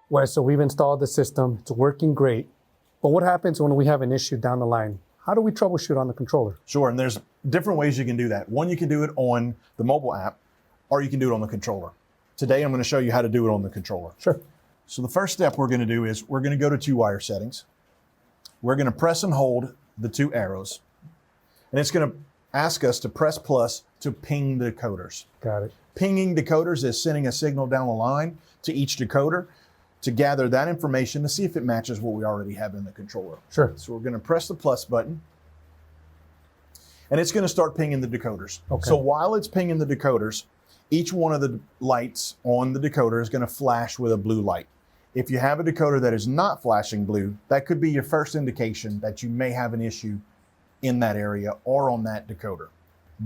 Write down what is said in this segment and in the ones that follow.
Well, so we've installed the system. It's working great. But what happens when we have an issue down the line? How do we troubleshoot on the controller? Sure, and there's different ways you can do that. One, you can do it on the mobile app, or you can do it on the controller. Today, I'm going to show you how to do it on the controller. Sure. So the first step we're going to do is we're going to go to 2WIRE settings. We're going to press and hold the two arrows, and it's going to ask us to press plus to ping the decoders. Got it. Pinging decoders is sending a signal down the line to each decoder to gather that information to see if it matches what we already have in the controller. Sure. So we're going to press the plus button, and it's going to start pinging the decoders. Okay. So while it's pinging the decoders, each one of the lights on the decoder is going to flash with a blue light. If you have a decoder that is not flashing blue, that could be your first indication that you may have an issue in that area or on that decoder.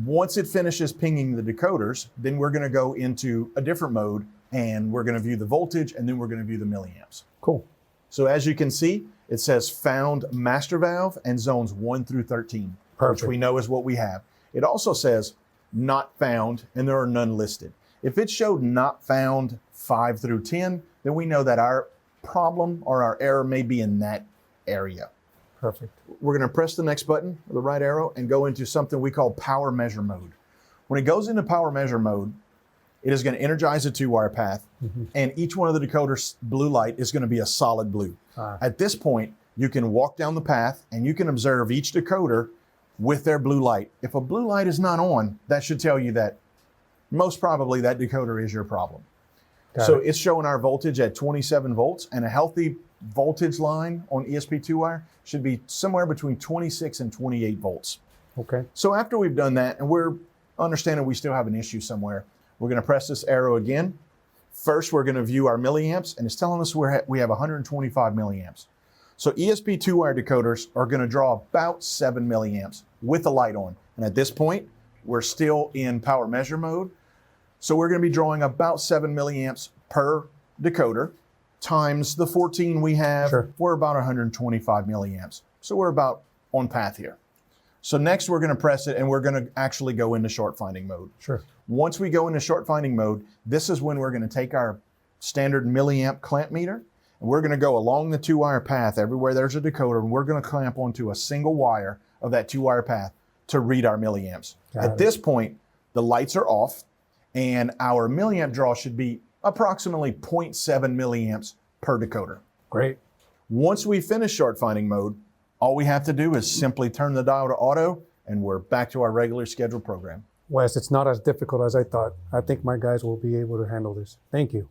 Once it finishes pinging the decoders, then we're going to go into a different mode, and we're going to view the voltage, and then we're going to view the milliamps. Cool. So as you can see, it says found master valve and zones 1 through 13, Perfect. which we know is what we have. It also says not found, and there are none listed. If it showed not found 5 through 10, then we know that our problem or our error may be in that area. Perfect. We're going to press the next button, the right arrow, and go into something we call power measure mode. When it goes into power measure mode, it is going to energize a 2WIRE path, and each one of the decoders' blue light is going to be a solid blue. At this point, you can walk down the path and you can observe each decoder with their blue light. If a blue light is not on, that should tell you that most probably that decoder is your problem. So it's showing our voltage at 27 volts, and a healthy voltage line on ESP-2WIRE should be somewhere between 26 and 28 volts. Okay. So after we've done that, and we're understanding we still have an issue somewhere, we're going to press this arrow again. First, we're going to view our milliamps, and it's telling us we have 125 milliamps. So ESP-2WIRE decoders are going to draw about 7 milliamps with the light on. And at this point, we're still in power measure mode. So we're going to be drawing about 7 milliamps per decoder times the 14 we have. Sure. We're about 125 milliamps. So we're about on path here. So next we're going to press it, and we're going to actually go into short finding mode. Sure. Once we go into short finding mode, this is when we're going to take our standard milliamp clamp meter, and we're going to go along the 2WIRE path everywhere there's a decoder, and we're going to clamp onto a single wire of that 2WIRE path to read our milliamps. At this point, the lights are off, and our milliamp draw should be approximately 0.7 milliamps per decoder. Great. Once we finish short finding mode, all we have to do is simply turn the dial to auto, and we're back to our regular scheduled program. Wes, it's not as difficult as I thought. I think my guys will be able to handle this. Thank you.